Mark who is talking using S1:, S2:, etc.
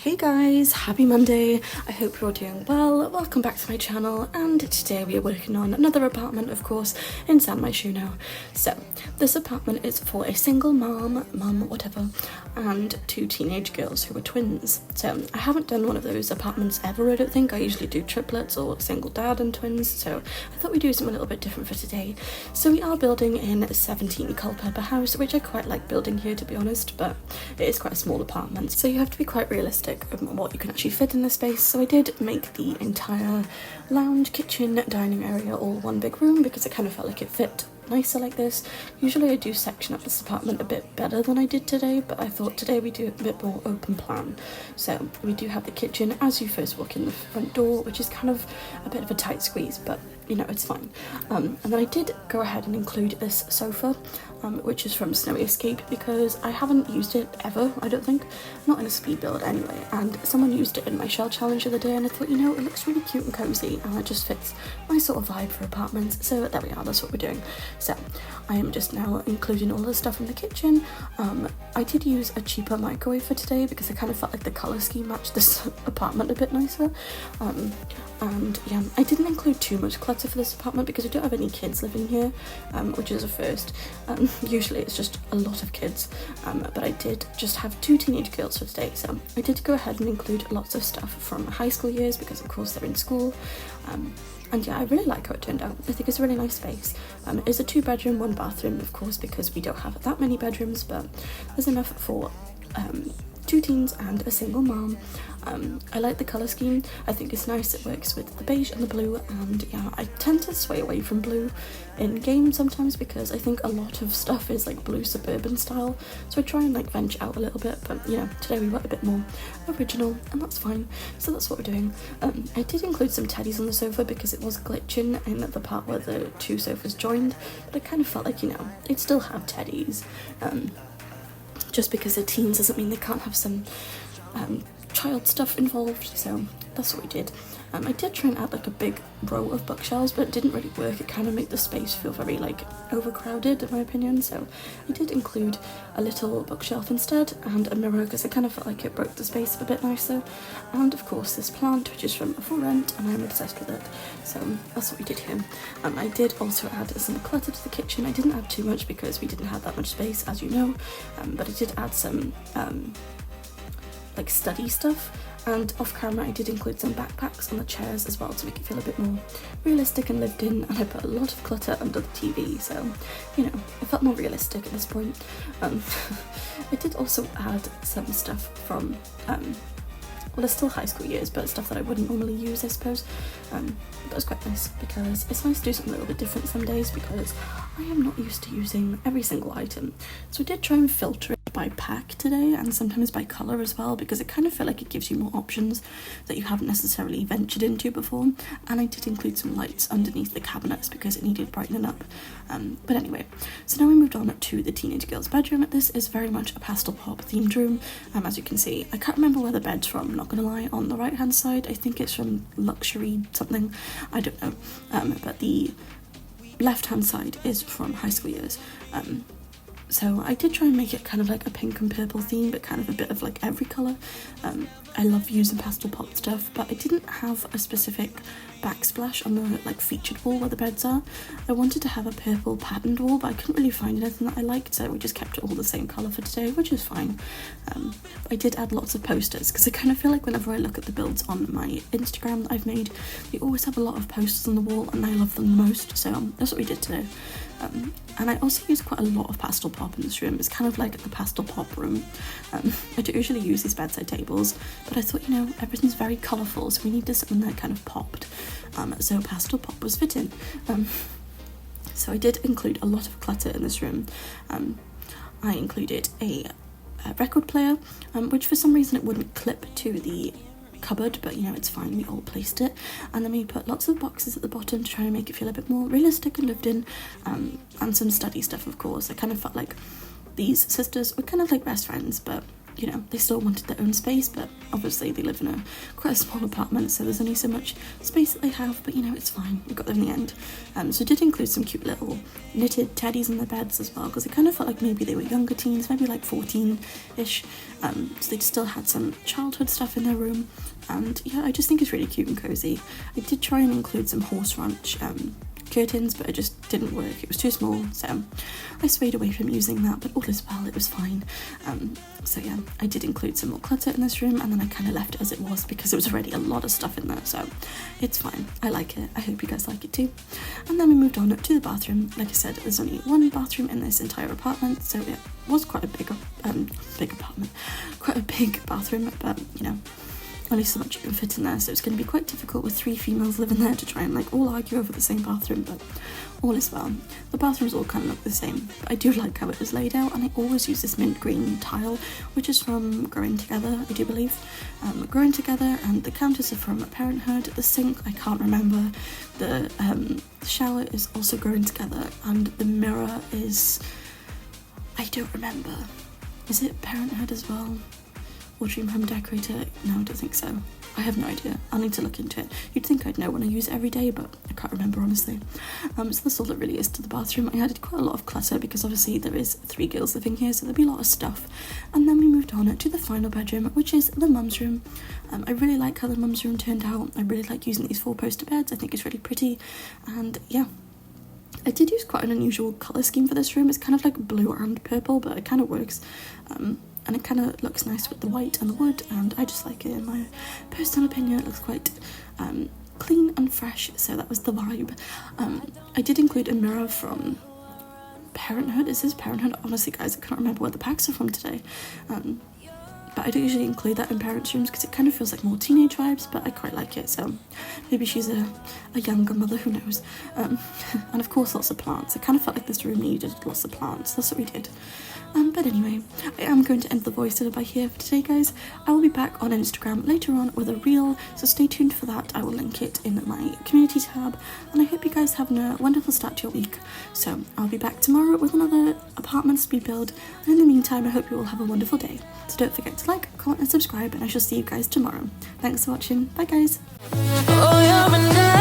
S1: Hey guys, happy Monday. I hope you're all doing well. Welcome back to my channel, and today we are working on another apartment, of course, in San Myshuno. So this apartment is for a single mum, whatever, and two teenage girls who are twins. So I haven't done one of those apartments ever, I don't think. I usually do triplets or single dad and twins, so I thought we'd do something a little bit different for today. So we are building in 17 Culpepper House, which I quite like building here, to be honest, but it is quite a small apartment, so you have to be quite realistic of what you can actually fit in this space. So I did make the entire lounge, kitchen, dining area all one big room because I kind of felt like it fit nicer like this. Usually I do section up this apartment a bit better than I did today, but I thought today we do a bit more open plan. So we do have the kitchen as you first walk in the front door, which is kind of a bit of a tight squeeze, but you know, it's fine. And then I did go ahead and include this sofa, which is from Snowy Escape, because I haven't used it ever, I don't think, not in a speed build anyway, and someone used it in my shell challenge the other day and I thought, you know, it looks really cute and cozy and it just fits my sort of vibe for apartments. So there we are, that's what we're doing. So I am just now including all the stuff in the kitchen. I did use a cheaper microwave for today because I kind of felt like the colour scheme matched this apartment a bit nicer. And yeah, I didn't include too much clutter for this apartment because we don't have any kids living here, which is a first. Usually it's just a lot of kids, but I did just have two teenage girls for today, so I did go ahead and include lots of stuff from high school years because of course they're in school. And yeah, I really like how it turned out. I think it's a really nice space. It's a 2-bedroom, 1-bathroom, of course, because we don't have that many bedrooms, but there's enough for 2 teens and a single mom. I like the colour scheme. I think it's nice. It works with the beige and the blue, and yeah, I tend to sway away from blue in games sometimes because I think a lot of stuff is like blue suburban style, so I try and like venture out a little bit, but you know, today we went a bit more original and that's fine, so that's what we're doing. I did include some teddies on the sofa because it was glitching in the part where the 2 sofas joined, but I kind of felt like, you know, they'd still have teddies. Just because they're teens doesn't mean they can't have some child stuff involved, so that's what we did. I did try and add like a big row of bookshelves, but it didn't really work. It kind of made the space feel very like overcrowded in my opinion, so I did include a little bookshelf instead and a mirror because I kind of felt like it broke the space a bit nicer, and of course this plant which is from For Rent and I'm obsessed with it, so that's what we did here. I did also add some clutter to the kitchen. I didn't add too much because we didn't have that much space, as you know, but I did add some like study stuff, and off camera I did include some backpacks on the chairs as well to make it feel a bit more realistic and lived in, and I put a lot of clutter under the TV, so you know, it felt more realistic at this point. I did also add some stuff from well, it's still high school years, but stuff that I wouldn't normally use, I suppose. That was quite nice because it's nice to do something a little bit different some days because I am not used to using every single item. So I did try and filter it by pack today and sometimes by colour as well, because it kind of felt like it gives you more options that you haven't necessarily ventured into before. And I did include some lights underneath the cabinets because it needed brightening up. But anyway, so now we moved on to the teenage girl's bedroom. This is very much a pastel pop themed room, as you can see. I can't remember where the bed's from, I'm not gonna lie. On the right hand side I think it's from Luxury something, I don't know, but the left hand side is from high school years. So I did try and make it kind of like a pink and purple theme, but kind of a bit of like every colour. I love using pastel pop stuff, but I didn't have a specific backsplash on the like featured wall where the beds are. I wanted to have a purple patterned wall, but I couldn't really find anything that I liked, so we just kept it all the same colour for today, which is fine. I did add lots of posters because I kind of feel like whenever I look at the builds on my Instagram that I've made, they always have a lot of posters on the wall and I love them the most, so that's what we did today. And I also use quite a lot of pastel pop in this room. It's kind of like the pastel pop room. I don't usually use these bedside tables, but I thought, you know, everything's very colourful, so we needed something that kind of popped. So pastel pop was fitting. So I did include a lot of clutter in this room. I included a record player, which for some reason it wouldn't clip to the cupboard, but you know, it's fine, we all placed it. And then we put lots of boxes at the bottom to try and make it feel a bit more realistic and lived in, and some study stuff, of course. I kind of felt like these sisters were kind of like best friends, but you know, they still wanted their own space, but obviously they live in a quite a small apartment, so there's only so much space that they have, but you know, it's fine, we got there in the end. So it did include some cute little knitted teddies in their beds as well, because it kind of felt like maybe they were younger teens, maybe like 14-ish, so they still had some childhood stuff in their room, and yeah, I just think it's really cute and cozy. I did try and include some horse ranch curtains, but it just didn't work, it was too small, so I swayed away from using that, but all is well, it was fine. So yeah, I did include some more clutter in this room, and then I kind of left it as it was because there was already a lot of stuff in there, so it's fine. I like it, I hope you guys like it too. And then we moved on to the bathroom. Like I said, there's only one bathroom in this entire apartment, so it was quite a big apartment, quite a big bathroom, but you know, only so much you can fit in there, so it's going to be quite difficult with 3 females living there to try and like all argue over the same bathroom, but all is well. The bathrooms all kind of look the same, but I do like how it was laid out, and I always use this mint green tile, which is from Growing Together, I do believe. Growing Together, and the counters are from Parenthood. The sink, I can't remember. The shower is also Growing Together, and the mirror is, I don't remember. Is it Parenthood as well? Or Dream Home Decorator? No, I don't think so. I have no idea. I'll need to look into it. You'd think I'd know when I use it every day, but I can't remember honestly. So that's all that really is to the bathroom. I added quite a lot of clutter because obviously there is 3 girls living here, so there'll be a lot of stuff. And then we moved on to the final bedroom, which is the mum's room. I really like how the mum's room turned out. I really like using these 4-poster beds. I think it's really pretty, and yeah. I did use quite an unusual colour scheme for this room. It's kind of like blue and purple, but it kind of works. And it kind of looks nice with the white and the wood, and I just like it. In my personal opinion, it looks quite clean and fresh, so that was the vibe. I did include a mirror from Parenthood. Is this Parenthood? Honestly guys, I can't remember where the packs are from today. But I don't usually include that in parents' rooms because it kind of feels like more teenage vibes, but I quite like it, so maybe she's a younger mother, who knows. And of course lots of plants. I kind of felt like this room needed lots of plants, that's what we did. But anyway, I am going to end the voiceover by here for today, guys. I will be back on Instagram later on with a reel, so stay tuned for that. I will link it in my community tab, and I hope you guys have a wonderful start to your week. So I'll be back tomorrow with another apartment speed build, and in the meantime, I hope you all have a wonderful day. So don't forget to like, comment and subscribe, and I shall see you guys tomorrow. Thanks for watching. Bye guys. Oh,